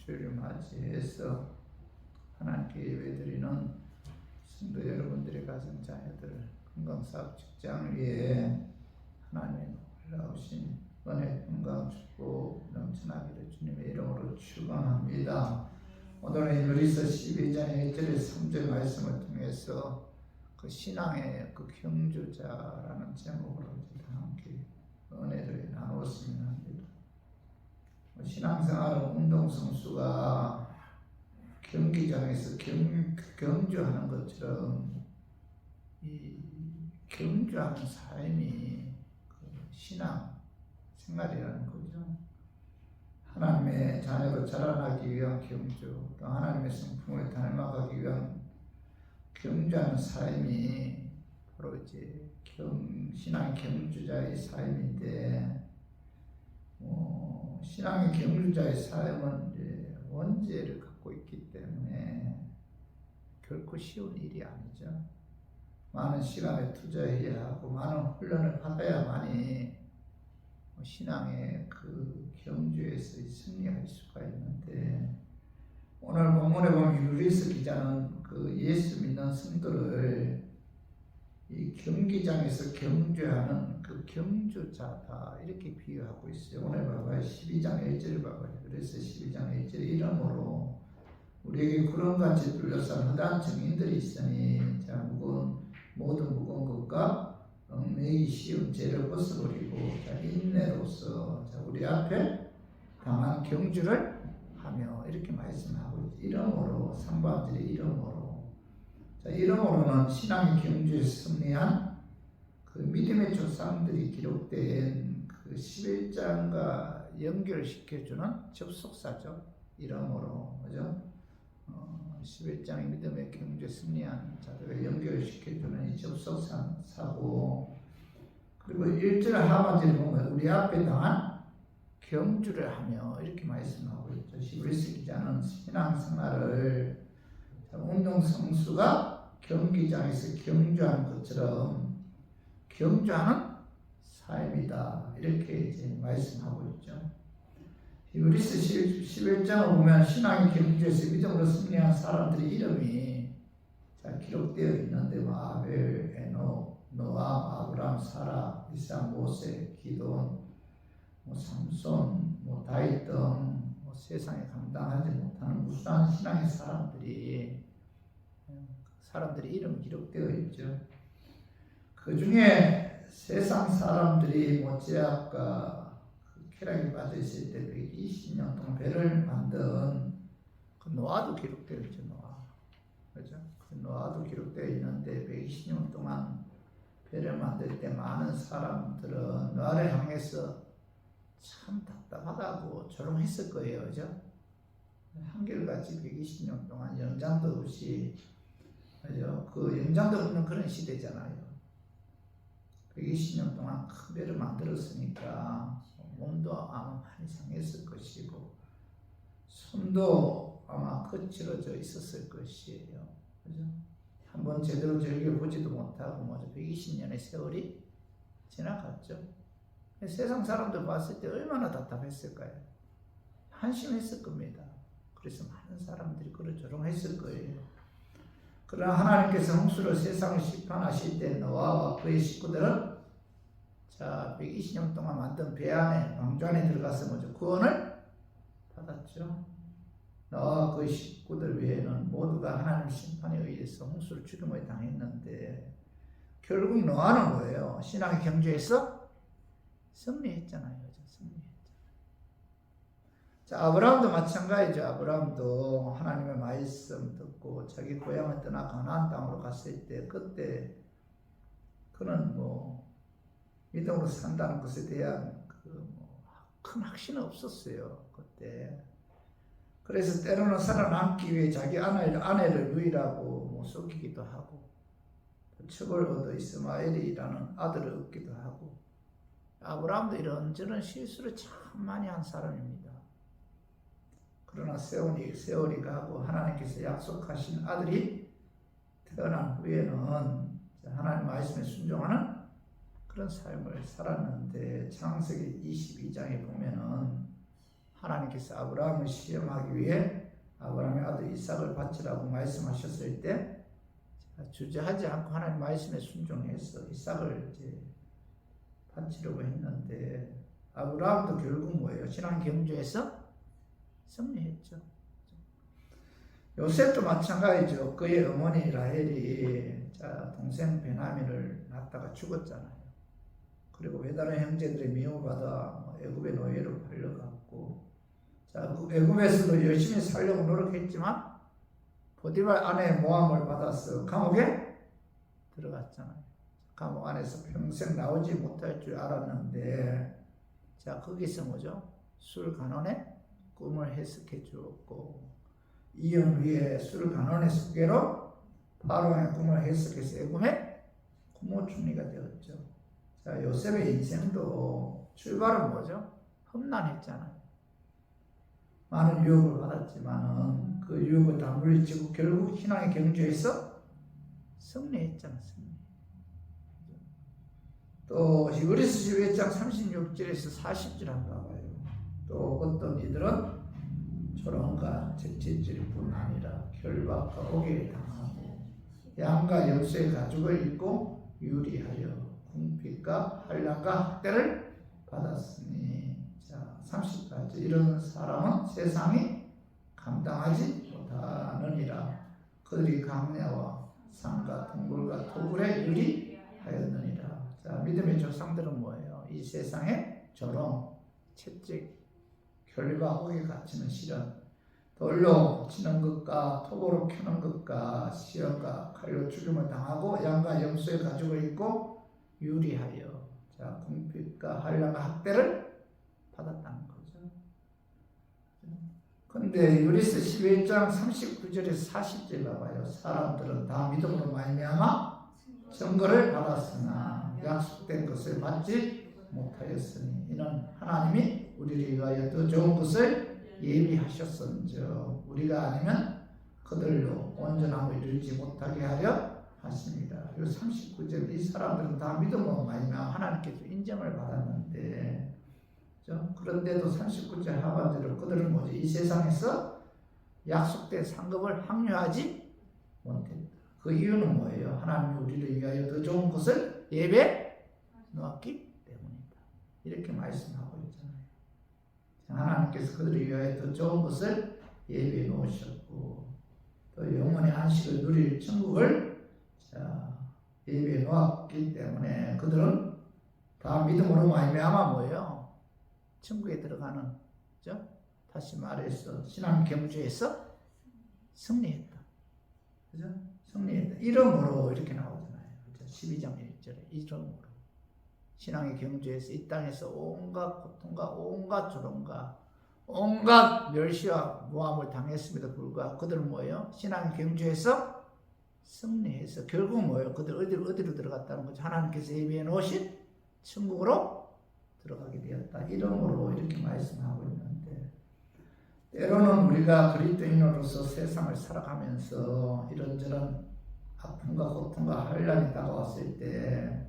주일을 맞이해서 하나님께 예배드리는 성도 여러분들의 가정 자녀들 건강사업 직장 위에 하나님의 놀라우신 은혜 건강 축복 넘쳐나기를 주님의 이름으로 축원합니다. 오늘은 히브리서 12장 1절의 3절 말씀을 통해서 그 신앙의 그 경주자라는 제목으로 함께 은혜를 나누었으면 합니다. 신앙생활은 운동선수가 경기장에서 경주하는 것처럼 이 경주하는 삶이 그 신앙 생활이라는 거죠. 하나님의 자녀로 자라나기 위한 경주, 또 하나님의 성품을 닮아가기 위한 경주하는 삶이 바로 이제 신앙 경주자의 삶인데, 신앙의 경주자의 삶은 이제 원죄를 갖고 있기 때문에 결코 쉬운 일이 아니죠. 많은 시간을 투자해야 하고 많은 훈련을 받아야만이 신앙의 그 경주에서 승리할 수가 있는데, 오늘 본문에 보면 유리스 기자는 그 예수 믿는 성도를 이 경기장에서 경주하는 그 경주자다 이렇게 비유하고 있어요. 오늘 봐봐요. 12장 1절 봐봐요. 그래서 12장 1절 이러므로 우리에게 구름같이 둘러싼 허다한 증인들이 있으니 자 모든 무거운 것과 얽매이기 쉬운 죄를 벗어버리고 자 인내로서 자 우리 앞에 강한 경주를 하며 이렇게 말씀하고 있죠. 이러므로 상반절에 이러므로 자, 이러므로는 신앙의 경주에서 승리한 그 믿음의 조상들이 기록된 그 11장과 연결시켜주는 접속사죠. 이러므로, 그죠? 11장의 믿음의 경주에 승리한 자들을 연결시켜주는 이 접속사고, 그리고 1절 하반절에 보면 우리 앞에 당한 경주를 하며 이렇게 말씀하고 있죠. 히브리서 기자는 신앙생활을 운동선수가 경기장에서 경주하는 것처럼 경주하는 삶이다 이렇게 이제 말씀하고 있죠. 히브리서 11장을 보면 신앙의 경주에서 믿음으로 승리한 사람들의 이름이 기록되어 있는데 아벨, 에녹, 노아, 아브람, 사라, 이삭, 모세, 기돈, 삼손, 다윗 등 세상에 감당하지 못하는 무수한 신앙의 사람들의 이름이 기록되어 있죠. 그 중에 세상 사람들이 제약과 쾌락에 빠져 있을 때 120년 동안 배를 만든 그 노아도 기록되어 있죠. 그죠? 그 노아도 기록되어 있는데 120년 동안 배를 만들 때 많은 사람들은 노아를 향해서 참 답답하다고 조롱했을 거예요. 그죠? 한결같이 120년 동안 연장도 없이, 그죠? 그 연장도 없는 그런 시대잖아요. 120년 동안 큰 배를 만들었으니까 몸도 아마 많이 상했을 것이고 손도 아마 거칠어져 있었을 것이에요. 그죠? 한번 제대로 즐겨보지도 못하고 120년의 세월이 지나갔죠. 세상 사람들 봤을 때 얼마나 답답했을까요? 한심했을 겁니다. 그래서 많은 사람들이 그를 조롱했을 거예요. 그러나 하나님께서 홍수로 세상을 심판하실 때 노아와 그의 식구들은 120년 동안 만든 배 안에 방주 안에 들어가서 먼저 구원을 받았죠. 노아와 그의 식구들 외에는 모두가 하나님 심판에 의해서 홍수로 죽음을 당했는데 결국 노아는 뭐예요? 신앙의 경주에서 승리했잖아요. 아브라함도 마찬가지죠. 아브라함도 하나님의 말씀 듣고 자기 고향을 떠나 가나안 땅으로 갔을 때 그때 그는 믿음으로 산다는 것에 대한 큰 확신은 없었어요. 그때. 그래서 때로는 살아남기 위해 자기 아내를 유일하고 속이기도 하고 첩을 얻어 이스마엘이라는 아들을 얻기도 하고 아브라함도 이런저런 실수를 참 많이 한 사람입니다. 그러나 세월이 가고 하나님께서 약속하신 아들이 태어난 후에는 하나님 말씀에 순종하는 그런 삶을 살았는데 창세기 22장에 보면은 하나님께서 아브라함을 시험하기 위해 아브라함의 아들 이삭을 바치라고 말씀하셨을 때 주저하지 않고 하나님 말씀에 순종해서 이삭을 이제 바치려고 했는데 아브라함도 결국 뭐예요? 신앙 경주에서 승리했죠. 요셉도 마찬가지죠. 그의 어머니 라헬이 동생 베냐민을 낳다가 죽었잖아요. 그리고 배다른 형제들의 미움을 받아 애굽의 노예로 팔려갔고, 애굽에서도 열심히 살려고 노력했지만 보디발 아내의 모함을 받아서 감옥에 들어갔잖아요. 감옥 안에서 평생 나오지 못할 줄 알았는데, 거기서 뭐죠? 술 간원의 꿈을 해석해 주었고, 이혼 후에 술 간원의 수계로 파로의 꿈을 해석해서 애굽의 국무총리가 되었죠. 요셉의 인생도 출발은 뭐죠? 험난했잖아요. 많은 유혹을 받았지만은 그 유혹을 다 물리치고 결국 신앙의 경주에서 승리했잖아요. 또 히브리서 11장 36절에서 40절 한번 봐요. 또 어떤 이들은 조롱과 채찍질뿐 아니라 결박과 옥에 당하고 양과 염소의 가죽을 입고 유리하여 궁핍과 환난과 학대를 받았으니 30가지 이런 사람은 세상이 감당하지 못하느니라. 그들이 강야와 산과 동굴과 토굴에 유리하였느니라. 믿음의 조상들은 뭐예요? 이 세상에 조롱, 채찍, 결박, 옥에 갇히는 시련, 돌로 치는 것과 톱으로 켜는 것과 시험과 칼로 죽임을 당하고 양과 염소의 가죽을 입고 유리하여 궁핍과 환난과 학대를 받았다는 거죠. 근데 요리서 11장 39절에서 40절 봐봐요. 사람들은 다 믿음으로 말미암아 증거를 받았으나 약속된 것을 받지 못하였으니 이는 하나님이 우리를 위하여 더 좋은 것을 예비하셨은즉 우리가 아니면 그들로 온전함을 이루지 못하게 하려 하십니다. 이 39절 이 사람들은 다 믿음으로 말미암아 하나님께서 인정을 받았는데, 그런데도 39절 하반절은 그들은 뭐지? 이 세상에서 약속된 상급을 확률하지 못했다. 그 이유는 뭐예요? 하나님이 우리를 위하여 더 좋은 것을 예배 놓았기 때문이다. 이렇게 말씀하고 있잖아요. 하나님께서 그들을 위하여 더 좋은 것을 예배 놓으셨고, 또 영원의 안식을 누릴 천국을 예배 놓았기 때문에 그들은 다 믿음으로 말미암아 뭐예요? 천국에 들어가는, 그죠? 다시 말해서 신앙 경주에서 승리했다. 그죠? 승리했다. 이름으로 이렇게 나오잖아요. 그죠? 12장 1절에 이름으로 신앙의 경주에서 이 땅에서 온갖 고통과 온갖 조롱과 온갖 멸시와 모함을 당했음에도 불구하고 그들은 뭐예요? 신앙의 경주에서 승리해서 결국 뭐예요? 그들 어디로 들어갔다는 거죠? 하나님께서 예비해 놓으신 천국으로 들어가게 되었다. 이름으로 이렇게 말씀하고 있는데, 때로는 우리가 그리스도인으로서 세상을 살아가면서 이런저런 아픔과 고통과 환난이 다가왔을 때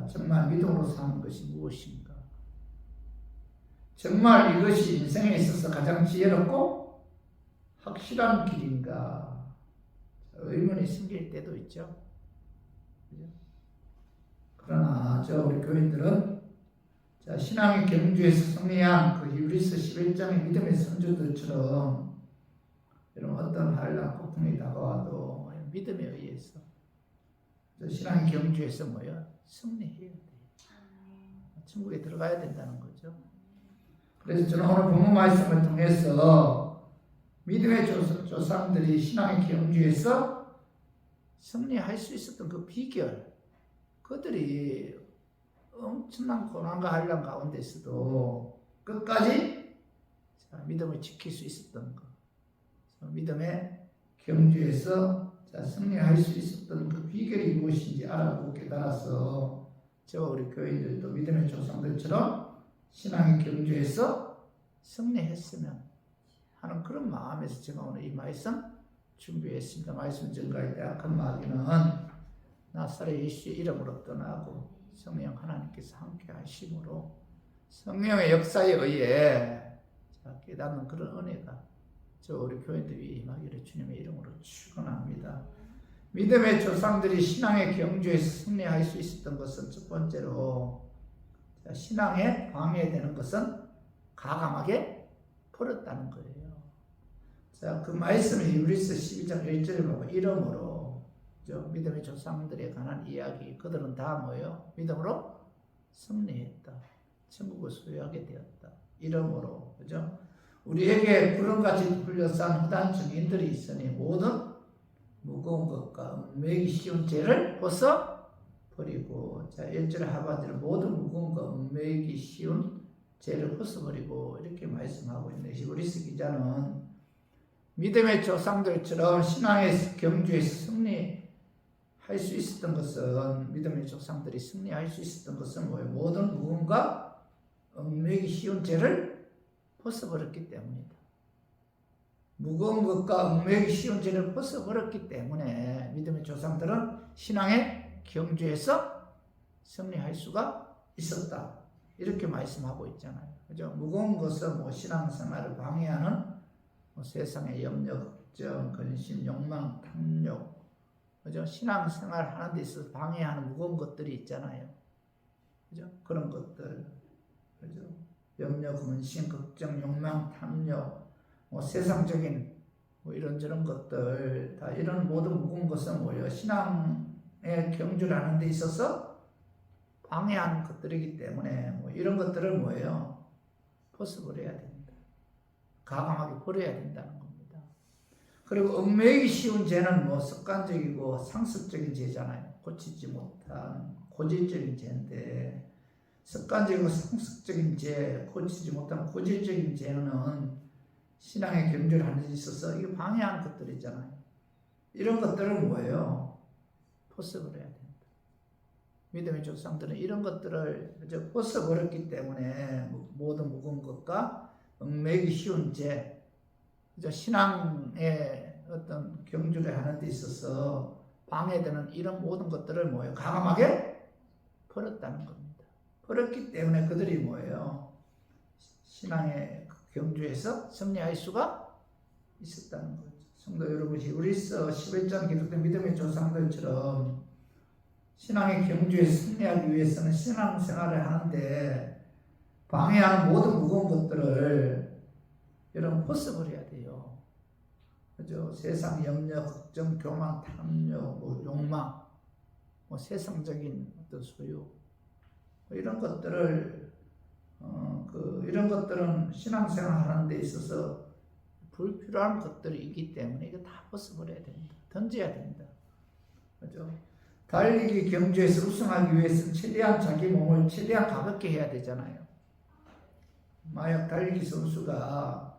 정말 믿음으로 사는 것이 무엇인가? 정말 이것이 인생에 있어서 가장 지혜롭고 확실한 길인가? 의문이 생길 때도 있죠. 그러나 우리 교인들은 신앙의 경주에서 승리한 그 히브리서 11장의 믿음의 선조들처럼 여러분 어떤 환난 고통이 다가와도 믿음에 의해서 신앙의 경주에서 승리해야 돼요. 천국에 들어가야 된다는 거죠. 그래서 저는 오늘 본문 말씀을 통해서 믿음의 조상들이 신앙의 경주에서 승리할 수 있었던 그 비결, 그들이 엄청난 고난과 환난 가운데서도 끝까지 믿음을 지킬 수 있었던 것, 믿음의 경주에서 승리할 수 있었던 그 비결이 무엇인지 알아보고 깨달아서 저와 우리 교인들도 믿음의 조상들처럼 신앙의 경주에서 승리했으면 하는 그런 마음에서 제가 오늘 이 말씀 준비했습니다. 말씀 전가할 때 악한 마귀는 나사렛 예수의 이름으로 떠나고 성령 하나님께서 함께 하심으로 성령의 역사에 의해 다 깨닫는 그런 은혜가 저 우리 교인들 위에 임하기를 주님의 이름으로 축원합니다. 믿음의 조상들이 신앙의 경주에서 승리할 수 있었던 것은 첫 번째로 신앙에 방해되는 것은 가감하게 버렸다는 거예요. 자, 그 말씀을 히브리서 12장 1절을 보고 이러므로 믿음의 조상들에 관한 이야기, 그들은 다 뭐예요? 믿음으로 승리했다. 천국을 소유하게 되었다. 이러므로, 그죠? 우리에게 구름같이 둘러싼 흑암 증인들이 있으니 모든 무거운 것과 은매기 쉬운 죄를 벗어 버리고, 자, 1절 하반절 모든 무거운 것, 은매기 쉬운 죄를 벗어 버리고 이렇게 말씀하고 있는데, 히브리서 기자는 믿음의 조상들처럼 신앙의 경주에서 승리할 수 있었던 것은, 믿음의 조상들이 승리할 수 있었던 것은 뭐예요? 모든 무거움과 얽매기 쉬운 죄를 벗어버렸기 때문이다. 무거운 것과 얽매기 쉬운 죄를 벗어버렸기 때문에 믿음의 조상들은 신앙의 경주에서 승리할 수가 있었다. 이렇게 말씀하고 있잖아요. 그죠? 무거운 것은 뭐 신앙생활을 방해하는 세상의 염려, 걱정, 근심, 욕망, 탐욕, 그죠? 신앙생활 하는 데 있어서 방해하는 무거운 것들이 있잖아요. 그죠? 그런 것들, 그죠? 염려, 근심, 걱정, 욕망, 탐욕, 세상적인 이런저런 것들, 다 이런 모든 무거운 것은 뭐예요? 신앙의 경주를 하는 데 있어서 방해하는 것들이기 때문에 이런 것들을 뭐예요? 벗어버려야 됩니다. 가감하게 버려야 된다는 겁니다. 그리고 얽매이기 쉬운 죄는 습관적이고 상습적인 죄잖아요. 고치지 못한 고질적인 죄인데, 습관적이고 상습적인 죄, 고치지 못한 고질적인 죄는 신앙의 경주를 하는 데 있어서 이게 방해하는 것들이잖아요. 이런 것들은 뭐예요? 벗어버려야 된다. 믿음의 조상들은 이런 것들을 벗어버렸기 때문에 모든 무거운 것과 얽매기 쉬운 죄, 신앙의 어떤 경주를 하는 데 있어서 방해되는 이런 모든 것들을 뭐예요? 과감하게 버렸다는 겁니다. 버렸기 때문에 그들이 뭐예요? 신앙의 경주에서 승리할 수가 있었다는 거죠. 성도 여러분, 히브리서 11장 기록된 믿음의 조상들처럼 신앙의 경주에 승리하기 위해서는 신앙생활을 하는데 방해하는 모든 무거운 것들을 여러분 벗어버려야 돼요. 그죠? 세상 염려, 걱정, 교만, 탐욕, 욕망, 세상적인 어떤 소유, 이런 것들을 이런 것들은 신앙생활 하는 데 있어서 불필요한 것들이 있기 때문에 이거 다 벗어버려야 됩니다. 던져야 됩니다. 그죠? 달리기 경주에서 우승하기 위해서는 최대한 자기 몸을 최대한 가볍게 해야 되잖아요. 만약 달리기 선수가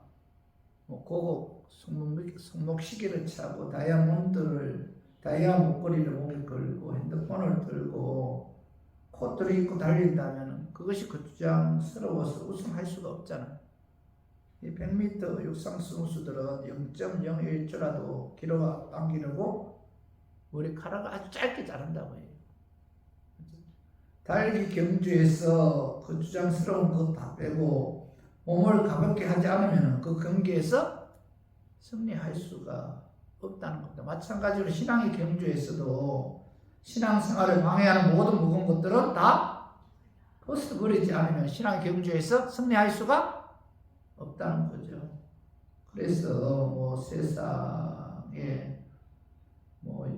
고급 손목 시계를 차고 다이아 목걸이를 몸에 걸고 핸드폰을 들고 코트를 입고 달린다면 그것이 거추장스러워서 우승할 수가 없잖아요. 이 100m 육상 선수들은 0.01초라도 기록 안 기르고 머리카락을 아주 짧게 자른다고 해요. 달리기 경주에서 거추장스러운 것 다 빼고 몸을 가볍게 하지 않으면 그 경기에서 승리할 수가 없다는 겁니다. 마찬가지로 신앙의 경주에서도 신앙생활을 방해하는 모든 무거운 것들은 다 벗어버리지 않으면 신앙의 경주에서 승리할 수가 없다는 거죠. 그래서 세상에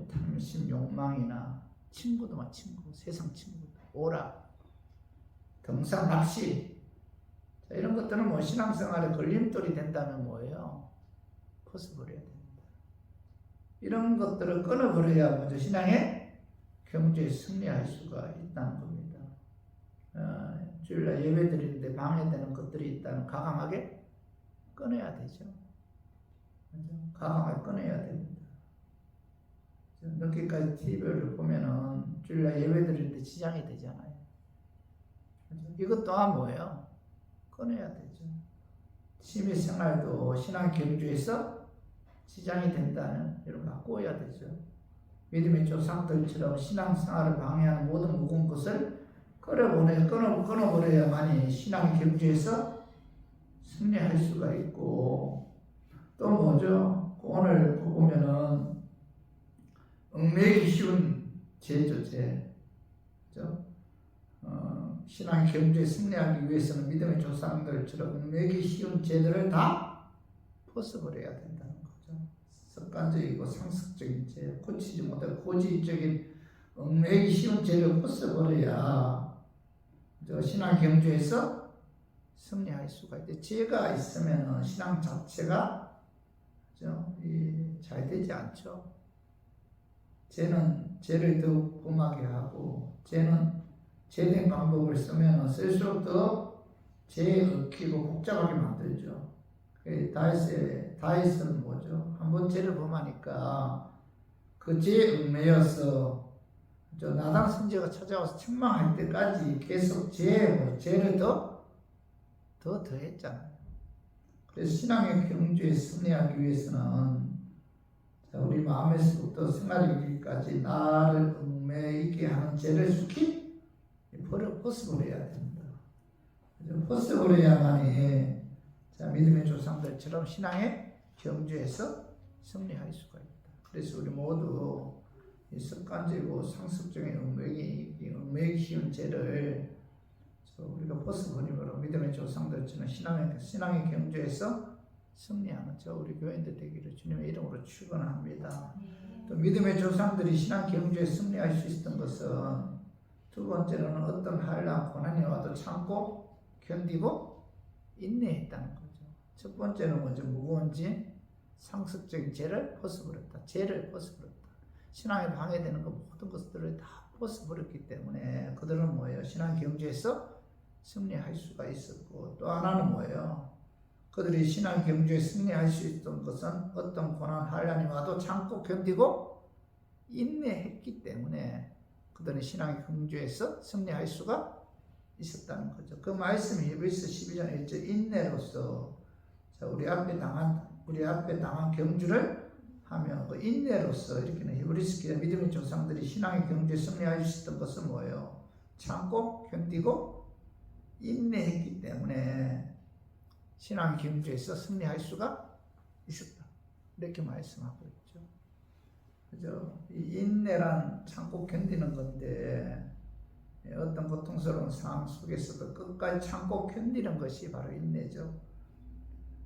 탐심, 욕망이나 친구도 세상 친구도 오락, 등산, 낚시, 이런 것들은 신앙생활에 걸림돌이 된다면 뭐예요? 벗어버려야 됩니다. 이런 것들을 끊어버려야 먼저 신앙의 경주에 승리할 수가 있다는 겁니다. 주일날 예배 드리는데 방해되는 것들이 있다면 과감하게 끊어야 되죠. 과감하게 끊어야 됩니다. 늦게까지 TV를 보면은 주일날 예배 드리는데 지장이 되잖아요. 이것 또한 뭐예요? 끊어야 되죠. 취미생활도 신앙 경주에서 지장이 된다면 여러분 바꿔야 되죠. 믿음의 조상들처럼 신앙생활을 방해하는 모든 무거운 것을 끊어버려야만이 신앙 경주에서 승리할 수가 있고, 또 뭐죠? 오늘 보면은 얽매이기 쉬운 죄죠, 죄. 그죠? 신앙 경주에 승리하기 위해서는 믿음의 조상들처럼 얽매이기 쉬운 죄들을 다 벗어버려야 된다는 거죠. 습관적이고 상습적인 죄, 고치지 못할 고질적인 얽매이기 쉬운 죄를 벗어버려야 신앙 경주에서 승리할 수가 있대. 죄가 있으면 신앙 자체가 잘 되지 않죠. 죄는 죄를 더욱 범하게 하고, 죄는 죄된 방법을 쓰면 쓸수록 더 죄에 얽히고 복잡하게 만들죠. 다윗은 뭐죠? 한번 죄를 범하니까 그 죄에 얽매여서 나단 선지자가 찾아와서 책망할 때까지 계속 죄를 더했잖아요. 그래서 신앙의 경주에 승리하기 위해서는 우리 마음에서부터 생활에 이르기까지 나를 얽매이게 하는 죄를 속히 벗어버려야 됩니다. 벗어버려야만이 믿음의 조상들처럼 신앙의 경주에서 승리할 수가 있다. 그래서 우리 모두 이 습관적이고 상습적인 얽매이기 쉬운 죄를 우리가 벗어버리므로 믿음의 조상들처럼 신앙의 경주에서 승리하는 우리 교인들 되기를 주님의 이름으로 축원합니다. 또 믿음의 조상들이 신앙 경주에 승리할 수 있었던 것은 두 번째로는 어떤 한란 고난이 와도 참고 견디고 인내했다는 거죠. 첫 번째는 먼저 무거운 죄, 상습적인 죄를 벗어버렸다. 죄를 벗어버렸다. 신앙에 방해되는 모든 것들을 다 벗어버렸기 때문에 그들은 뭐예요? 신앙 경주에서 승리할 수가 있었고, 또 하나는 뭐예요? 그들이 신앙 경주에 승리할 수 있던 것은 어떤 고난 한란이 와도 참고 견디고 인내했기 때문에 그들은 신앙 경주에서 승리할 수가 있었다는 거죠. 그 말씀이 히브리서 12장 1절 인내로서 우리 앞에 당한 경주를 하며 그 인내로서 이렇게는 히브리서 기자 믿음의 조상들이 신앙의 경주에 승리할 수 있었던 것은 뭐예요? 참고 견디고 인내했기 때문에 신앙 경주에서 승리할 수가 있었다. 이렇게 말씀하고 있죠. 그죠? 이 인내란 참고 견디는 건데, 어떤 고통스러운 상황 속에서도 끝까지 참고 견디는 것이 바로 인내죠.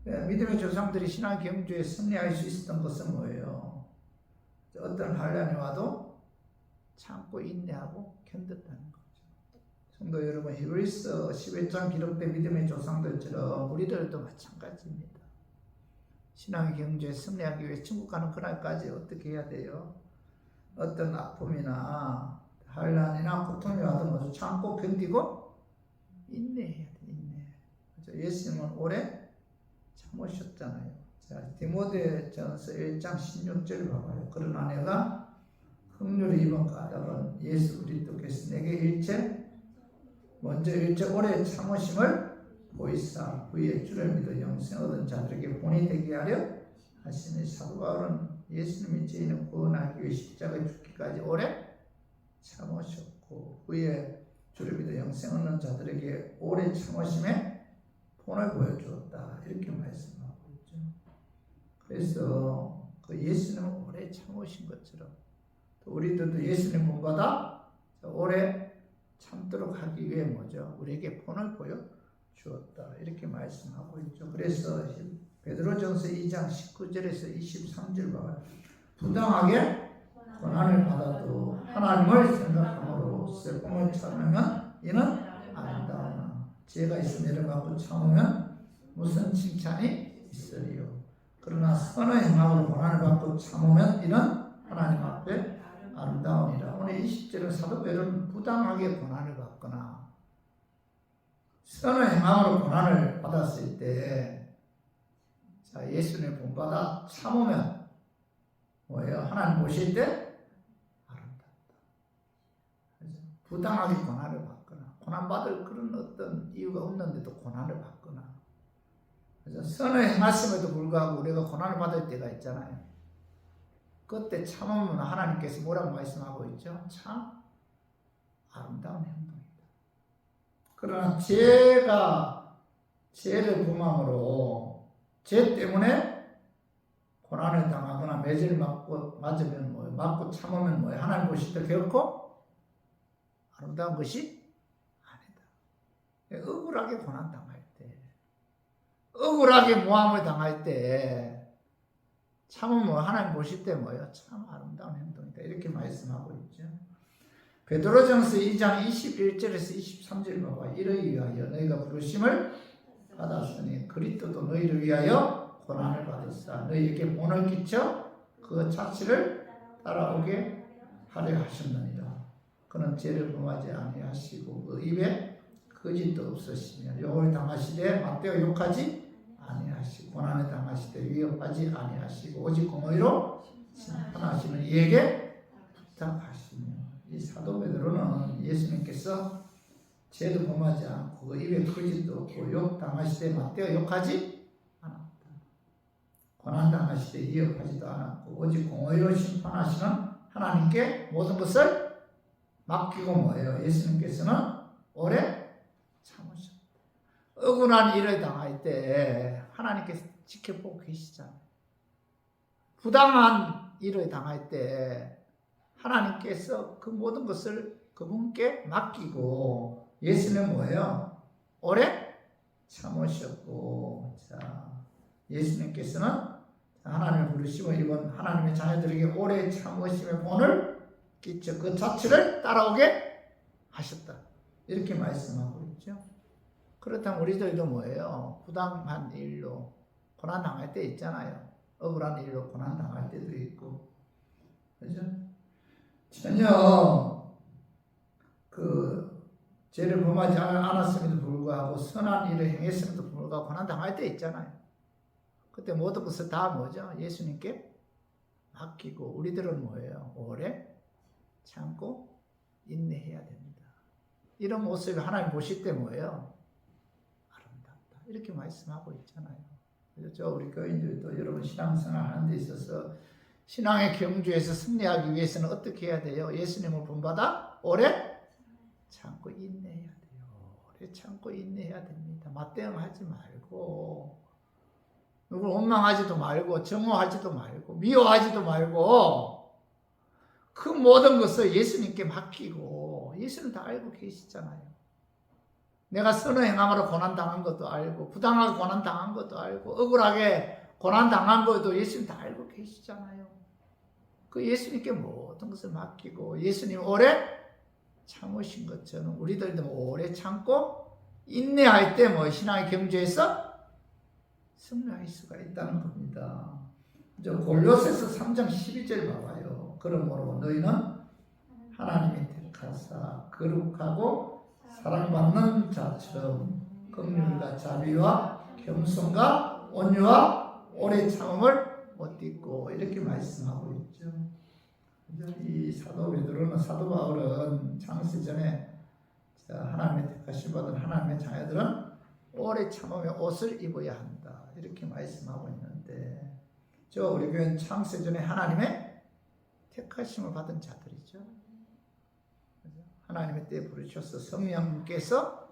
믿음의 조상들이 신앙 경주에 승리할 수 있었던 것은 뭐예요? 어떤 한란이 와도 참고 인내하고 견뎠다는 거죠. 성도 여러분, 히브리서 11장 기록된 믿음의 조상들처럼 우리들도 마찬가지입니다. 신앙의 경주에 승리하기 위해 천국 가는 그날까지 어떻게 해야 돼요? 어떤 아픔이나 한란이나 고통이 와도 모두 참고 견디고 인내해야 돼. 인내. 예수님은 오래 참으셨잖아요. 자, 디모데전서 1장 16절 봐봐요. 그러나 내가 긍휼히 입은 까닭은 예수 그리스도께서 내게 먼저 일체 오래 참으심을 보이사 후에 주를 믿어 영생 얻은 자들에게 본이 되게 하려 하시니, 사도 바울은 예수님이 죄인을 구원하기 위해 십자가에 죽기까지 오래 참으셨고 후에 주를 믿어 영생 얻는 자들에게 오래 참으심의 본을 보여주었다. 이렇게 말씀하고 있죠. 그래서 그 예수님은 오래 참으신 것처럼 또 우리들도 예수님 본받아 오래 참도록 하기 위해 뭐죠? 우리에게 본을 보여주었다. 이렇게 말씀하고 있죠. 그래서 베드로전서 2장 19절에서 23절 봐요. 부당하게 고난을 받아도 하나님을 생각함으로 슬픔을 참으면 이는 아름다우나 죄가 있으면 이를 받고 참으면 무슨 칭찬이 있으리요. 그러나 선의 행함으로 고난을 받고 참으면 이는 하나님 앞에 아름다우니라. 오늘 20절은 사도 베드로는 부당하게 고난을 받거나 선의 행함으로 고난을 받았을 때 예수님을 본받아 참으면 뭐예요? 하나님 보실 때 아름답다. 부당하게 고난을 받거나 고난받을 그런 어떤 이유가 없는데도 고난을 받거나 선을 행했음에도 불구하고 우리가 고난을 받을 때가 있잖아요. 그때 참으면 하나님께서 뭐라고 말씀하고 있죠? 참 아름다운 행동이다. 그러나 죄가 죄를 범함으로 죄 때문에 고난을 당하거나 매질을 맞으면 뭐예요? 맞고 참으면 뭐예요? 하나님 보실 때 결코 아름다운 것이 아니다. 억울하게 고난 당할 때, 억울하게 모함을 당할 때 참으면 뭐 하나님 보실 때 뭐예요? 참 아름다운 행동이다. 이렇게 말씀하고 있죠. 베드로전서 2장 21절에서 23절 봐봐. 이를 위하여 너희가 부르심을 받았으니 그리스도도 너희를 위하여 고난을 받았사 너희에게 본을 끼쳐 그 자취를 따라오게 하려 하셨느니라. 그는 죄를 범하지 아니하시고 그 입에 거짓도 없으시며 욕을 당하시되 맞대어 욕하지 아니하시고 고난을 당하시되 위협하지 아니하시고 오직 공의로 심판하시는 이에게 부탁하시며. 이 사도 베드로는 예수님께서 죄도 범하지 않고 그 입에 거짓도 없고 욕 당하시되 맞대어 욕하지 않았다. 고난 당하시되 위협하지도 않았고 오직 공의로 심판하시는 하나님께 모든 것을 맡기고 뭐예요? 예수님께서는 오래 참으셨다. 억울한 일을 당할 때 하나님께서 지켜보고 계시잖아요. 부당한 일을 당할 때 하나님께서 그 모든 것을 그분께 맡기고 예수는 뭐예요? 오래 참으셨고, 자, 예수님께서는 하나님을 부르시고 이번 하나님의 자녀들에게 오래 참으심의 본을 끼쳐 그 자취를 따라오게 하셨다. 이렇게 말씀하고 있죠. 그렇다면 우리들도 뭐예요? 부당한 일로 고난당할 때 있잖아요. 억울한 일로 고난당할 때도 있고, 그죠? 전혀 그 죄를 범하지 않았음에도 불구하고 선한 일을 행했음에도 불구하고 고난당할 때 있잖아요. 그때 모든 것을 다 뭐죠? 예수님께 맡기고 우리들은 뭐예요? 오래 참고 인내해야 됩니다. 이런 모습이 하나님 보실 때 뭐예요? 아름답다. 이렇게 말씀하고 있잖아요. 그렇죠? 우리 교인들도 여러분 신앙생활 하는 데 있어서 신앙의 경주에서 승리하기 위해서는 어떻게 해야 돼요? 예수님을 본받아 오래 참고 인내해야 돼요. 오래 참고 인내해야 됩니다. 맞대응하지 말고 누굴 원망하지도 말고 정오하지도 말고 미워하지도 말고 그 모든 것을 예수님께 맡기고 예수는 다 알고 계시잖아요. 내가 선을 행함으로 고난당한 것도 알고 부당하게 고난당한 것도 알고 억울하게 고난당한 것도 예수님 다 알고 계시잖아요. 그 예수님께 모든 것을 맡기고 예수님 오래 참으신 것처럼 우리들도 오래 참고 인내할 때 뭐 신앙의 경주에서 승리할 수가 있다는 겁니다. 저 골로새서 3장 12절 봐봐요. 그러므로 너희는 하나님이 택하사 거룩하고 사랑받는 자처럼 긍휼과 자비와 겸손과 온유와 오래 참음을 못 잊고 이렇게 말씀하고 있죠. 이 사도 베드로는 사도 바울은 창세전에 하나님의 택하심 받은 하나님의 자녀들은 오래 참음의 옷을 입어야 한다 이렇게 말씀하고 있는데 우리 교회는 창세전에 하나님의 택하심을 받은 자들이죠. 하나님의 때에 부르셔서 성령님께서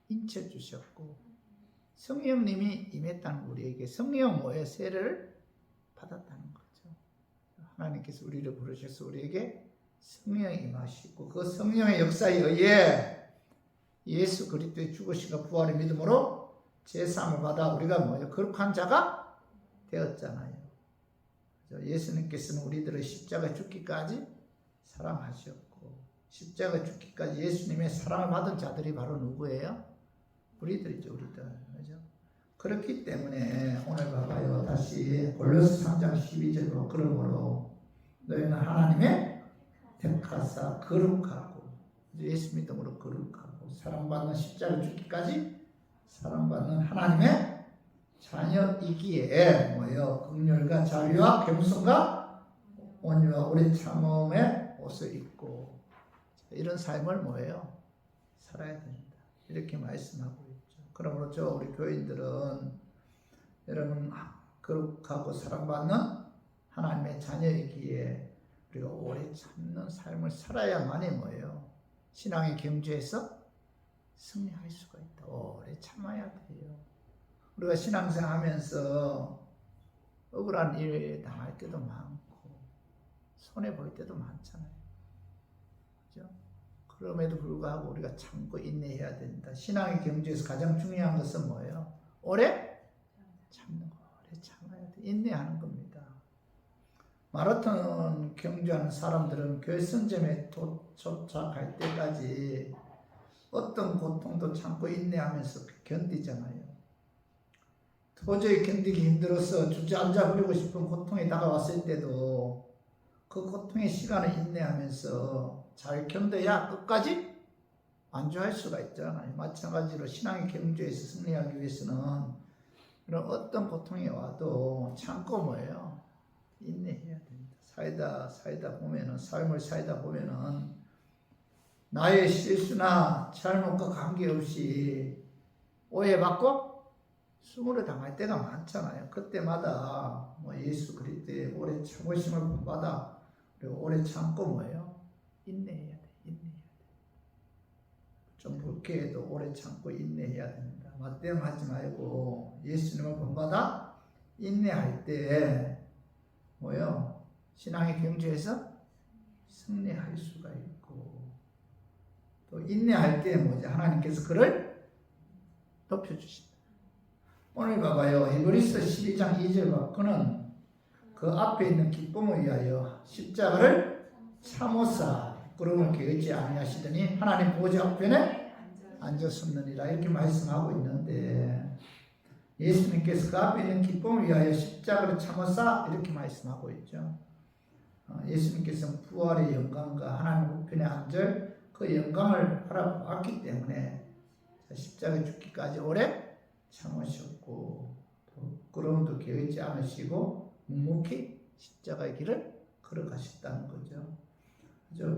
인쳐 주셨고 성령님이 임했다는 우리에게 성령 뭐예요? 세례를 받았다는 거죠. 하나님께서 우리를 부르셔서 우리에게 성령이 임하시고 그 성령의 역사에 의해 예수 그리스도의 죽으심과 부활의 믿음으로 제사함을 받아 우리가 뭐예요? 거룩한 자가 되었잖아요. 예수님께서는 우리들을 십자가 죽기까지 사랑하셨고 십자가 죽기까지 예수님의 사랑을 받은 자들이 바로 누구예요? 우리들이죠. 우리들. 그렇죠? 그렇기 때문에 오늘 봐봐요. 다시 골로새 3장 12절로 그러므로 너희는 하나님의 택하사 거룩하고 예수 믿음으로 거룩하고 사랑받는 십자가 죽기까지 사랑받는 하나님의 자녀이기에 뭐예요? 긍휼과 자비와 겸손과 온유와 오래 참음의 옷을 입고 이런 삶을 뭐예요? 살아야 된다. 이렇게 말씀하고 있죠. 그러므로 우리 교인들은 여러분 거룩하고 사랑받는 하나님의 자녀이기에 우리가 오래 참는 삶을 살아야만이 뭐예요? 신앙의 경주에서 승리할 수가 있다. 오래 참아야 돼요. 우리가 신앙생활 하면서 억울한 일 당할 때도 많고 손해볼 때도 많잖아요. 그죠? 그럼에도 불구하고 우리가 참고 인내해야 된다. 신앙의 경주에서 가장 중요한 것은 뭐예요? 오래 참는 거. 오래 참아야 돼. 인내하는 겁니다. 마라톤 경주하는 사람들은 결승점에 도착할 때까지 어떤 고통도 참고 인내하면서 견디잖아요. 도저히 견디기 힘들어서 주저앉아 버리고 싶은 고통이 다가왔을 때도 그 고통의 시간을 인내하면서 잘 견뎌야 끝까지 완주할 수가 있잖아요. 마찬가지로 신앙의 경주에서 승리하기 위해서는 이런 어떤 고통이 와도 참고 뭐예요? 인내해야 됩니다. 살다 보면은, 삶을 살다 보면은 나의 실수나 잘못과 관계없이 오해받고 수모를 당할 때가 많잖아요. 그때마다 뭐 예수 그리스도의 오래 참으심을 본받아 그리고 오래 참고 뭐예요? 인내해야 돼. 인내해야 돼. 좀 불쾌해도 오래 참고 인내해야 됩니다. 맞대응하지 말고 예수님을 본받아 인내할 때 뭐요? 신앙의 경주에서 승리할 수가 있고 또 인내할 때 뭐지? 하나님께서 그를 높여주신다. 오늘 봐봐요. 히브리서 12장 2절 그는 그 앞에 있는 기쁨을 위하여 십자가를 참으사 부끄러움을 게으르지 아니하시더니 하나님 보좌 우편에 앉았었느니라 이렇게 말씀하고 있는데 예수님께서 그 앞에 있는 기쁨을 위하여 십자가를 참으사 이렇게 말씀하고 있죠. 예수님께서는 부활의 영광과 하나님 우편에 앉을 그 영광을 바라보았기 때문에 십자가에 죽기까지 오래 참으셨고 부끄러움도 게으르지 않으시고 묵묵히 십자가의 길을 걸어가셨다는 거죠.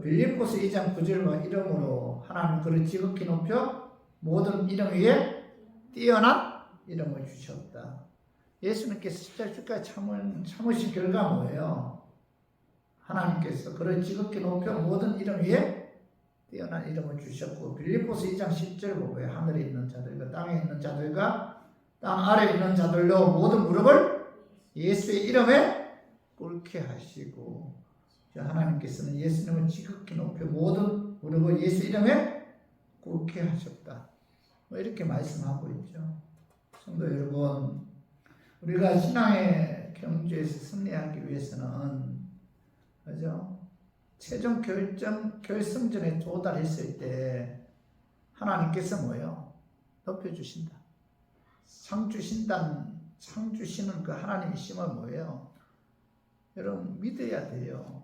빌립보서 2장 9절과 이름으로 하나님 그를 지극히 높여 모든 이름 위에 뛰어난 이름을 주셨다. 예수님께서 십자가 죽기까지 참으신 결과 뭐예요? 하나님께서 그를 지극히 높여 모든 이름 위에 뛰어난 이름을 주셨고 빌립보서 2장 10절 보고요. 하늘에 있는 자들과 땅에 있는 자들과 땅 아래에 있는 자들로 모든 무릎을 예수의 이름에 꿇게 하시고 하나님께서는 예수님을 지극히 높여 모든 무릎을 예수 이름에 꿇게 하셨다. 이렇게 말씀하고 있죠. 성도 여러분, 우리가 신앙의 경주에서 승리하기 위해서는 그죠? 최종 결승전에 도달했을 때 하나님께서 뭐예요? 높여주신다. 상 주시는 그 하나님의 심은 뭐예요? 여러분 믿어야 돼요.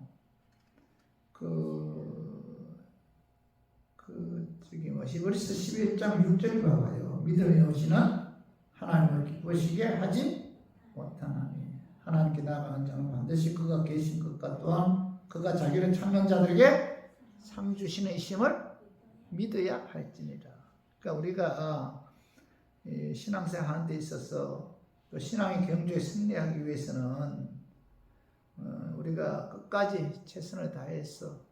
히브리서 11장 6절 봐봐요. 믿음이 오시는 하나님을 기쁘시게 하지 못하나니 하나님께 나아가는 자는 반드시 그가 계신 것과 또한 그가 자기를 찾는 자들에게 상 주시는 이심을 믿어야 할지니라. 그러니까 우리가 신앙생활 하는 데 있어서 또 신앙의 경주에 승리하기 위해서는 우리가 끝까지 최선을 다해서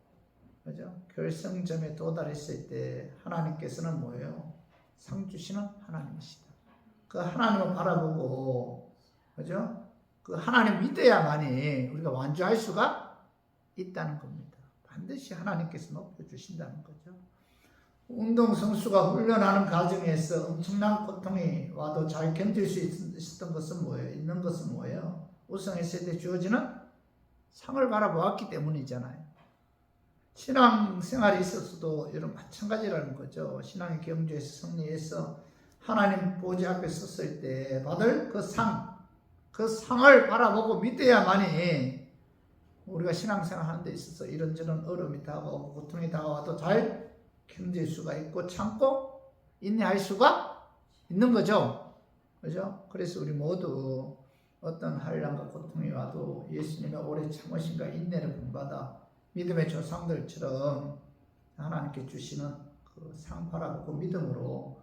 그죠? 결승점에 도달했을 때 하나님께서는 뭐예요? 상 주시는 하나님이시다. 그 하나님을 바라보고 그죠? 그 하나님 믿어야만이 우리가 완주할 수가 있다는 겁니다. 반드시 하나님께서 높여주신다는 거죠. 운동선수가 훈련하는 과정에서 엄청난 고통이 와도 잘 견딜 수 있었던 것은 뭐예요? 있는 것은 뭐예요? 우승했을 때 주어지는 상을 바라보았기 때문이잖아요. 신앙생활이 있어서도 이런 마찬가지라는 거죠. 신앙의 경주에서 승리해서 하나님 보좌 앞에 섰을 때 받을 그 상을 바라보고 믿어야만이 우리가 신앙생활 하는 데 있어서 이런저런 어려움이 다가오고 고통이 다가와도 잘 견딜 수가 있고 참고 인내할 수가 있는 거죠. 그죠? 그래서 우리 모두 어떤 한란과 고통이 와도 예수님의 오래 참으심과 인내를 본받아 믿음의 조상들처럼 하나님께 주시는 그 상 바라보고 믿음으로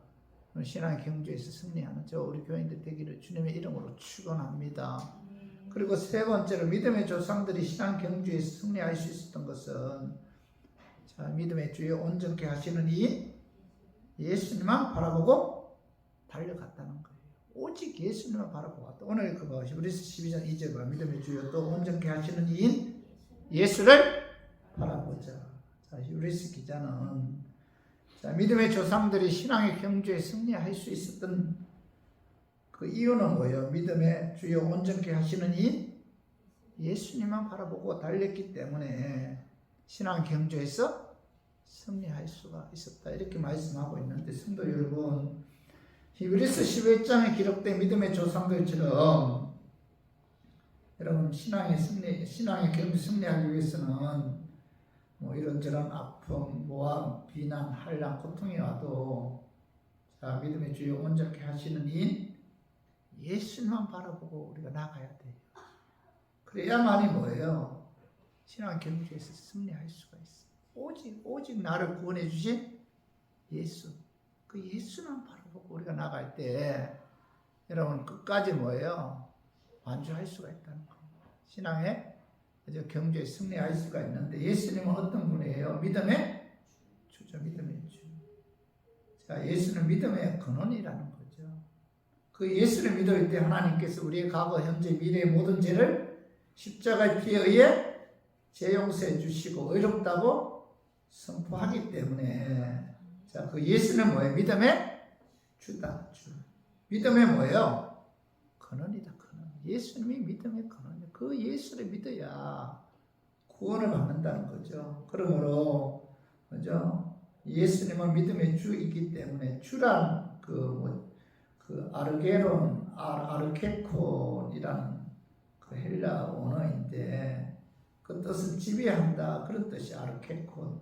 신앙의 경주에서 승리하는 저 우리 교인들 되기를 주님의 이름으로 축원합니다. 그리고 세 번째로 믿음의 조상들이 신앙 경주에서 승리할 수 있었던 것은 자, 믿음의 주여 온전케 하시는 이 예수님만 바라보고 달려갔다는 거예요. 오직 예수님만 바라보고 왔다. 오늘 그거 히브리서 12장 2절 봐. 믿음의 주여 또 온전케 하시는 이인 예수를 바라보자. 자, 히브리서 기자는 자, 믿음의 조상들이 신앙의 경주에 승리할 수 있었던 그 이유는 뭐예요? 믿음의 주여 온전케 하시는 이 예수님만 바라보고 달렸기 때문에 신앙 경주에서 승리할 수가 있었다. 이렇게 말씀하고 있는데 성도 여러분, 히브리서 11장에 기록된 믿음의 조상들처럼 여러분 신앙의 경주 승리하기 위해서는 뭐 이런저런 아픔, 모함, 비난, 한란, 고통이 와도 자, 믿음의 주여 온전케 하시는 이인 예수님만 바라보고 우리가 나가야 돼요. 그래야만이 뭐예요? 신앙 경주에서 승리할 수가 있어요. 오직 나를 구원해 주신 예수, 그 예수만 바라보고 우리가 나갈 때 여러분 끝까지 뭐예요? 완주할 수가 있다는 거예요. 신앙의 경주에 승리할 수가 있는데 예수님은 어떤 분이에요? 믿음의 주죠. 믿음의 주. 자, 예수는 믿음의 근원이라는 거죠. 그 예수를 믿을 때 하나님께서 우리의 과거, 현재, 미래의 모든 죄를 십자가의 피에 의해 죄 용서해 주시고 의롭다고 선포하기 때문에 자, 그 예수는 뭐예요? 믿음의 주다. 주. 믿음의 뭐예요? 근원이다. 근원. 예수님이 믿음의 근원이에요. 그 예수를 믿어야 구원을 받는다는 거죠. 그러므로 그죠? 예수님은 믿음의 주이기 때문에 주란 그 아르게론, 아르케콘이라는 그 헬라 언어인데 그 뜻은 지배한다. 그런 뜻이 아르케콘,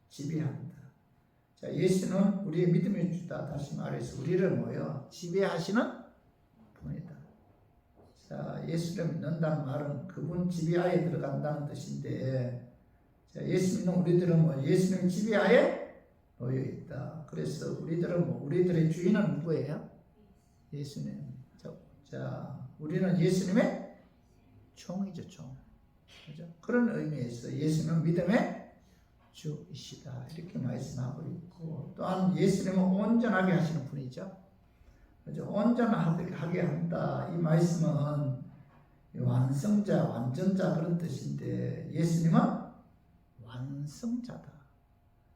지배한다. 자, 예수는 우리의 믿음의 주다. 다시 말해서 우리를 뭐요? 지배하시는 분이다. 자, 예수를 믿는다는 말은 그분 지배하에 들어간다는 뜻인데 자, 예수 믿는 우리들은 뭐 예수님 지배하에 놓여 있다. 그래서 우리들의 주인은 누구예요? 예수님. 자, 우리는 예수님의 종이죠, 종. 그죠? 그런 의미에서 예수는 믿음의 주이시다. 이렇게 말씀하고 있고, 또한 예수님은 온전하게 하시는 분이죠. 그죠? 온전하게 한다. 이 말씀은 완성자, 완전자 그런 뜻인데, 예수님은 완성자다.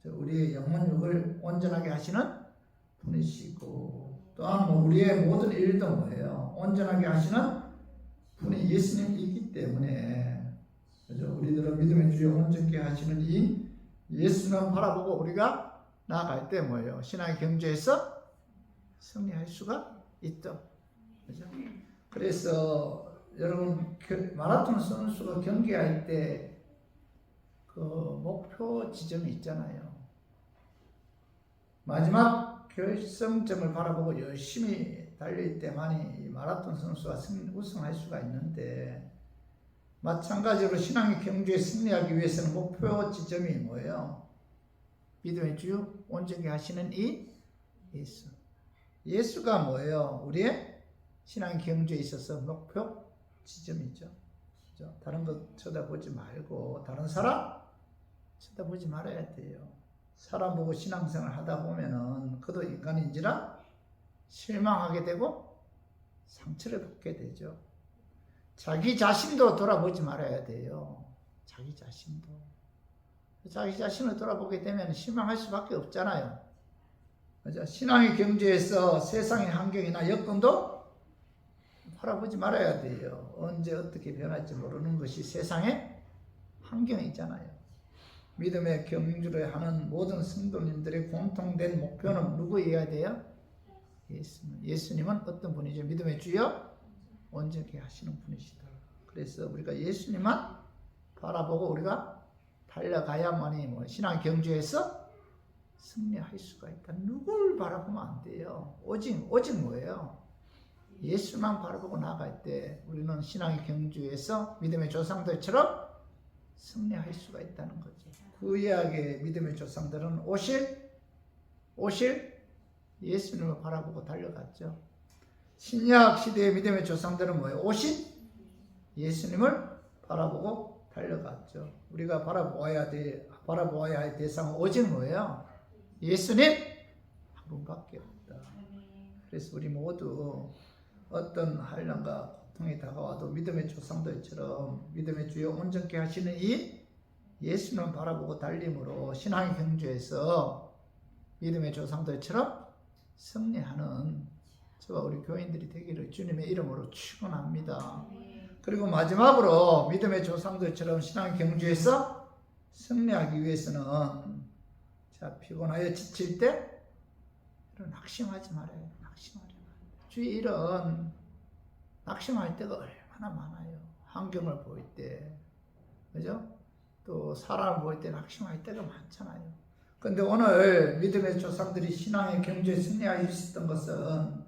우리의 영혼육을 온전하게 하시는 분이시고, 또한 우리의 모든 일도 뭐예요? 온전하게 하시는 분이 예수님이기 때문에 그죠? 우리들은 믿음의 주여 온전케 하시는 이 예수님 바라보고 우리가 나아갈 때 뭐예요? 신앙의 경주에서 승리할 수가 있다. 그죠? 그래서 여러분 마라톤 선수가 경기할 때 그 목표 지점이 있잖아요. 마지막 결승점을 바라보고 열심히 달릴 때만이 이 마라톤 선수가 우승할 수가 있는데 마찬가지로 신앙의 경주에 승리하기 위해서는 목표 지점이 뭐예요? 믿음의 주 온전케 하시는 이 예수. 예수가 뭐예요? 우리의 신앙의 경주에 있어서 목표 지점이죠. 그렇죠? 다른 것 쳐다보지 말고 다른 사람 쳐다보지 말아야 돼요. 사람 보고 신앙생활 하다 보면은 그도 인간인지라 실망하게 되고 상처를 받게 되죠. 자기 자신도 돌아보지 말아야 돼요. 자기 자신을 돌아보게 되면 실망할 수밖에 없잖아요. 그죠? 신앙의 경주에서 세상의 환경이나 여건도 바라보지 말아야 돼요. 언제 어떻게 변할지 모르는 것이 세상의 환경이잖아요. 믿음의 경주를 하는 모든 성도님들의 공통된 목표는 누구여야 돼요? 예수님은 어떤 분이죠? 믿음의 주여 온전케 하시는 분이시다. 그래서 우리가 예수님만 바라보고 우리가 달려가야만이 신앙 경주에서 승리할 수가 있다. 누굴 바라보면 안 돼요. 오직 뭐예요? 예수만 바라보고 나갈 때 우리는 신앙의 경주에서 믿음의 조상들처럼 승리할 수가 있다는 거죠. 구약의 믿음의 조상들은 오실 예수님을 바라보고 달려갔죠. 신약 시대의 믿음의 조상들은 뭐예요? 오신 예수님을 바라보고 달려갔죠. 우리가 바라보아야 할 대상은 오직 뭐예요? 예수님 한 부름밖에 없다. 그래서 우리 모두 어떤 환난과 고통이 다가와도 믿음의 조상들처럼 믿음의 주여 온전케 하시는 이 예수님을 바라보고 달림으로 신앙의 경주에서 믿음의 조상들처럼 승리하는 저와 우리 교인들이 되기를 주님의 이름으로 축원합니다. 그리고 마지막으로 믿음의 조상들처럼 신앙의 경주에서 승리하기 위해서는 피곤하여 지칠 때 낙심하지 말아요. 낙심하지 말아요. 주의 일은 낙심할 때가 얼마나 많아요. 환경을 보일 때, 그죠? 또 사람을 보일 때 낙심할 때가 많잖아요. 그런데 오늘 믿음의 조상들이 신앙의 경주에 승리하여 있었던 것은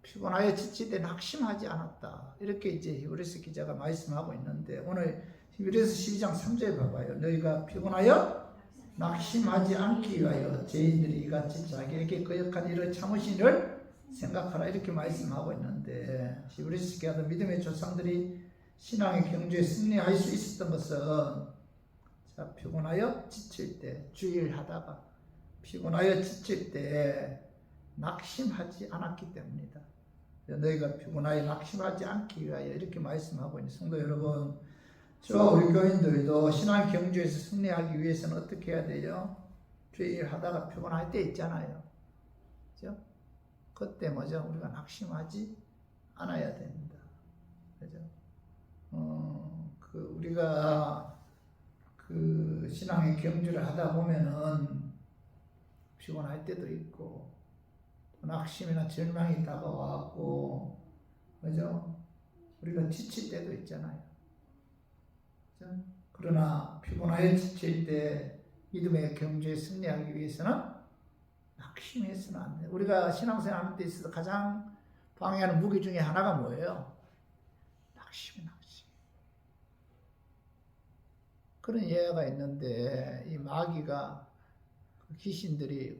피곤하여 지칠 때 낙심하지 않았다. 이렇게 이제 히브리서 기자가 말씀하고 있는데 오늘 히브리서 12장 3절에 봐봐요. 너희가 피곤하여 낙심하지 않기 위하여 죄인들이 이같이 자기에게 거역한 일을 참으신 일을 생각하라 이렇게 말씀하고 있는데 히브리서 기자도 믿음의 조상들이 신앙의 경주에 승리할 수 있었던 것은 피곤하여 지칠 때 주일 하다가 피곤하여 지칠 때 낙심하지 않았기 때문이다. 너희가 피곤하여 낙심하지 않기 위하여 이렇게 말씀하고 있는 성도 여러분, 저와 우리 교인들도 신앙 경주에서 승리하기 위해서는 어떻게 해야 돼요? 주일 하다가 피곤할 때 있잖아요. 그죠? 그때 뭐죠? 우리가 낙심하지 않아야 됩니다. 그죠? 우리가 신앙의 경주를 하다 보면은 피곤할 때도 있고 낙심이나 절망이 다가와고 그죠? 우리가 지칠 때도 있잖아요. 그죠? 그러나 피곤하여 지칠 때 믿음의 경주에 승리하기 위해서는 낙심해서는 안 돼요. 우리가 신앙생활 하는 데 있어서 가장 방해하는 무기 중에 하나가 뭐예요? 낙심. 그런 예화가 있는데 이 마귀가 귀신들이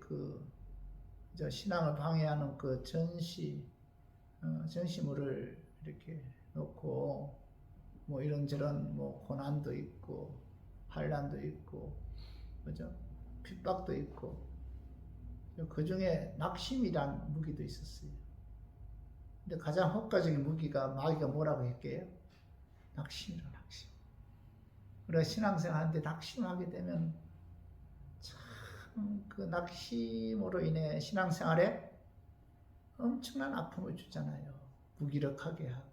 신앙을 방해하는 그 전시물을 이렇게 놓고 뭐 이런저런 뭐 고난도 있고 환난도 있고 그죠? 핍박도 있고 그 중에 낙심이란 무기도 있었어요. 근데 가장 효과적인 무기가 마귀가 뭐라고 했게요? 낙심이라 낙심. 우리가 신앙생활하는데 낙심하게 되면 참 그 낙심으로 인해 신앙생활에 엄청난 아픔을 주잖아요. 무기력하게 하고.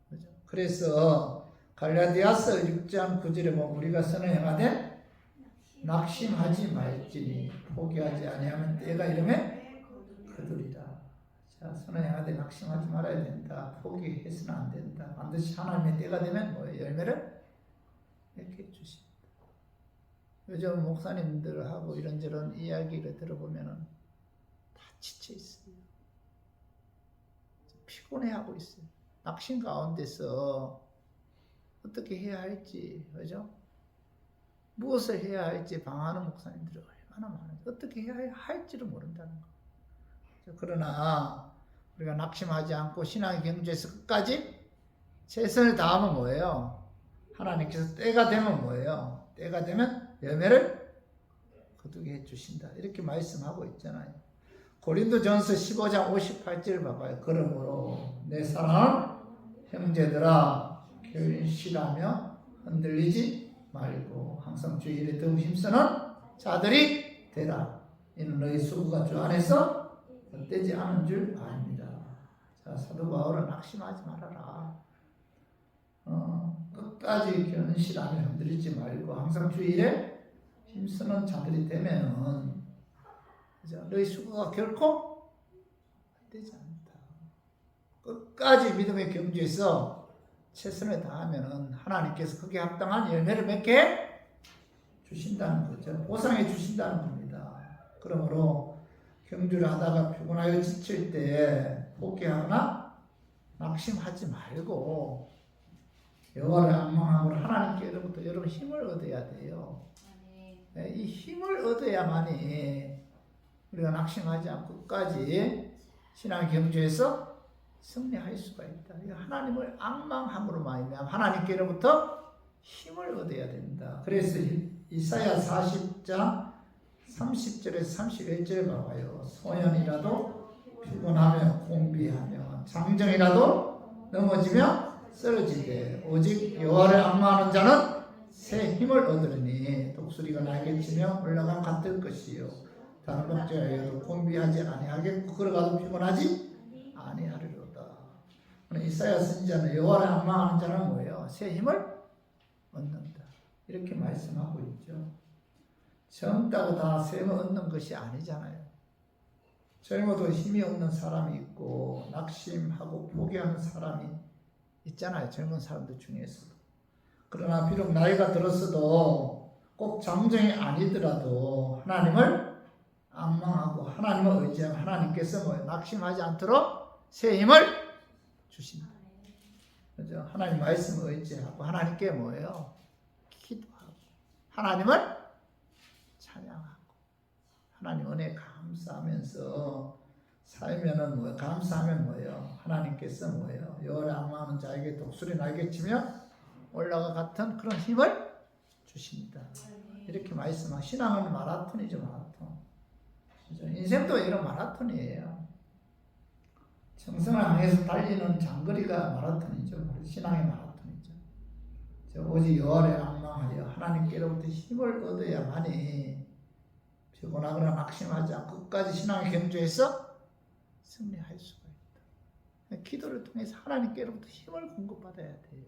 그죠? 그래서 갈라디아서 6장 9절에 보면 우리가 선을 행하되 낙심하지 말지니 포기하지 아니하면 때가 이르면 거두리라. 자, 선을 행하되 낙심하지 말아야 된다. 포기해서는 안 된다. 반드시 하나님의 때가 되면 열매를 맺게 주십니다. 요즘 목사님들하고 이런저런 이야기를 들어보면은 다 지쳐 있어요. 피곤해하고 있어요. 낙심 가운데서 어떻게 해야 할지, 그죠? 무엇을 해야 할지 방황하는 목사님들이 얼마나 많아요. 어떻게 해야 할지를 모른다는 거. 그러나 우리가 낙심하지 않고 신앙의 경주에서 끝까지 최선을 다하면 뭐예요? 하나님께서 때가 되면 뭐예요? 때가 되면 열매를 거두게 해주신다. 이렇게 말씀하고 있잖아요. 고린도전서 15장 58절 봐봐요. 그러므로 내 사랑하는 형제들아 결실하며 흔들리지 말고 항상 주의 일에 더욱 힘쓰는 자들이 되라. 이는 너희 수고가 주 안에서 헛되지 않은 줄 압니다. 자, 사도 바울은 낙심하지 말아라. 끝까지 견실하며 흔들리지 말고 항상 주의 일에 힘쓰는 자들이 되면은 너희 수고가 결코 되지 않다. 끝까지 믿음의 경주에서 최선을 다하면은 하나님께서 거기에 합당한 열매를 맺게 주신다는 거죠. 보상해 주신다는 겁니다. 그러므로 경주를 하다가 피곤하여 지칠 때 포기하거나 낙심하지 말고 여호와를 악망함으로 하나님께로부터 여러분 힘을 얻어야 돼요. 이 힘을 얻어야만이 우리가 낙심하지 않고 끝까지 신앙 경주에서 승리할 수가 있다. 하나님을 악망함으로 말미암아 하나님께로부터 힘을 얻어야 된다. 그래서 이사야 40장 30절에서 31절에 봐봐요. 소년이라도 피곤하며 공비하며 장정이라도 넘어지며 쓰러지되 오직 여호와를 앙망하는 자는 새 힘을 얻으리니 독수리가 날개 치며 올라가 같을 것이요 다른 박자여도 공비하지 아니하겠고 걸어가도 피곤하지 아니하리로다. 이사야 선지자는 여호와를 앙망하는 자는 뭐예요? 새 힘을 얻는다. 이렇게 말씀하고 있죠. 젊다고 다 새 힘을 얻는 것이 아니잖아요. 젊어도 힘이 없는 사람이 있고 낙심하고 포기하는 사람이 있잖아요. 젊은 사람들 중에서도. 그러나 비록 나이가 들었어도 꼭 장정이 아니더라도 하나님을 앙망하고 하나님을 의지하면 하나님께서 뭐예요? 낙심하지 않도록 새 힘을 주신다. 그죠? 하나님 말씀을 의지하고 하나님께 뭐예요? 기도하고 하나님을 찬양하고 하나님 은혜 감사하면서 살면은 뭐예요? 감사하면 뭐예요? 하나님께서 뭐예요? 여호와를 앙망하는 자에게 독수리 날개치며 올라가 같은 그런 힘을 주십니다. 이렇게 말씀하. 신앙은 마라톤이죠, 마라톤. 그죠? 인생도 이런 마라톤이에요. 정성을 향해서 달리는 장거리가 마라톤이죠. 신앙의 마라톤이죠. 오직 여호와를 앙망하여 하나님께로부터 힘을 얻어야만이 피곤하거나 낙심하지 않고 끝까지 신앙의 경주에서 승리할 수가 있다. 기도를 통해서 하나님께로부터 힘을 공급받아야 돼요.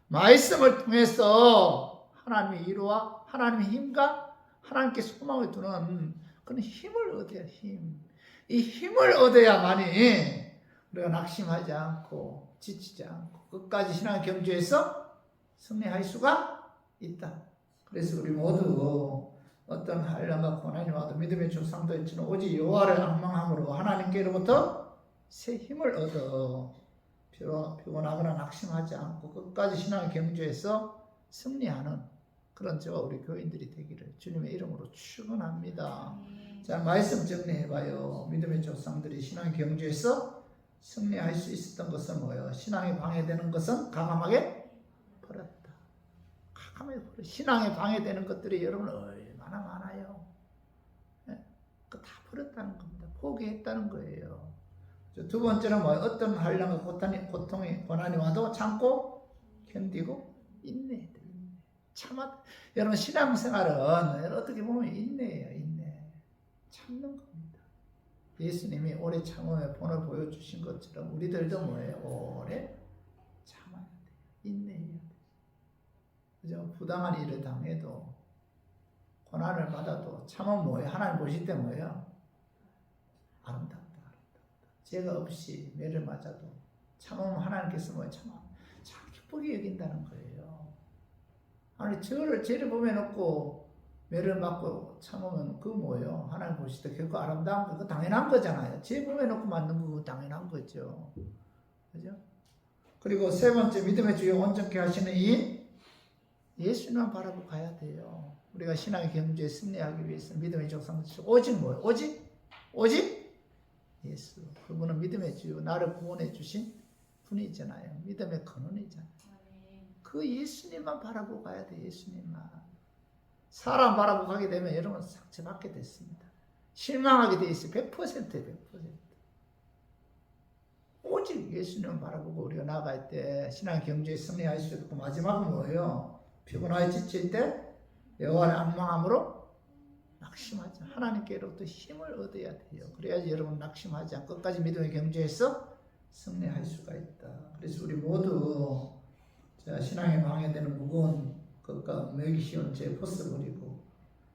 말씀을 통해서 하나님의 위로와 하나님의 힘과 하나님께 소망을 두는 그런 힘을 얻어야 힘. 이 힘을 얻어야만이 우리가 낙심하지 않고 지치지 않고 끝까지 신앙의 경주에서 승리할 수가 있다. 그래서 우리 모두 어떤 한란과 고난이 와도 믿음의 조상도 있지만 오직 여호와를 앙망함으로 하나님께로부터 새 힘을 얻어 피곤하거나 낙심하지 않고 끝까지 신앙의 경주에서 승리하는 그런 저와 우리 교인들이 되기를 주님의 이름으로 축원합니다. 자, 말씀 정리해봐요. 믿음의 조상들이 신앙의 경주에서 승리할 수 있었던 것은 뭐예요? 신앙이 방해되는 것은 가감하게 버렸다. 가감하게 버렸다. 신앙에 방해되는 것들이 여러분 얼마나 많아요. 그 다 버렸다는 겁니다. 포기했다는 거예요. 두 번째는 뭐예요? 어떤 한량과 고통이 고난이 와도 참고 견디고 인내해야 돼요. 여러분 신앙생활은 어떻게 보면 인내예요. 인내. 참는 겁니다. 예수님이 오래 참음의 본을 보여주신 것처럼 우리들도 뭐예요? 오래 참아야 돼요. 인내해야 돼요. 그죠? 부당한 일을 당해도 고난을 받아도 참으면 뭐예요? 하나님 보실 때 뭐예요? 아름답다. 죄가 없이 매를 맞아도 참으면 하나님께서 뭐예요? 참 기쁘게 여긴다는 거예요. 아니 죄를 범해놓고 매를 맞고 참으면 그거 뭐예요? 하나님 보실 때 결코 아름다운 거 그거 당연한 거잖아요. 죄 범해놓고 맞는 거 그거 당연한 거죠. 그죠? 그리고 세 번째 믿음의 주요 온전케 하시는 이 예수님만 바라보고 가야 돼요. 우리가 신앙의 경주에 승리하기 위해서 믿음의 조상들 오직 뭐예요? 오직 예수. 그분은 믿음의 주요 나를 구원해 주신 분이잖아요. 믿음의 근원이잖아요. 그 예수님만 바라보고 가야 돼. 예수님만. 사람 바라보고 가게 되면 여러분 상처받게 됐습니다. 실망하게 돼 있어요. 100%예요. 100%. 오직 예수님을 바라보고 우리가 나아갈 때 신앙 경주에 승리할 수 있고 마지막은 뭐예요? 피곤하게 지칠 때 여호와를 앙망함으로 낙심하지 않고 하나님께로부터 힘을 얻어야 돼요. 그래야지 여러분 낙심하지 않고 끝까지 믿음의 경주에서 승리할 수가 있다. 그래서 우리 모두 신앙에 방해되는 무거운 것과 매기 쉬운 죄 벗어버리고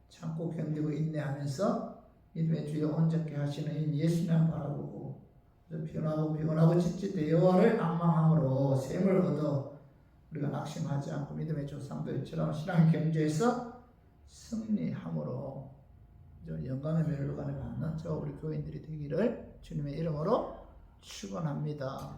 참고 견디고 인내하면서 믿음의 주여 온전케 하시는 이 예수님 바라보고 피곤하고 지칠 때 여호와를 앙망함으로 샘을 얻어 우리가 낙심하지 않고 믿음의 조상들처럼 신앙의 경주에서 승리함으로 영광의 멸류관을 받는 저 우리 교인들이 되기를 주님의 이름으로 축원합니다.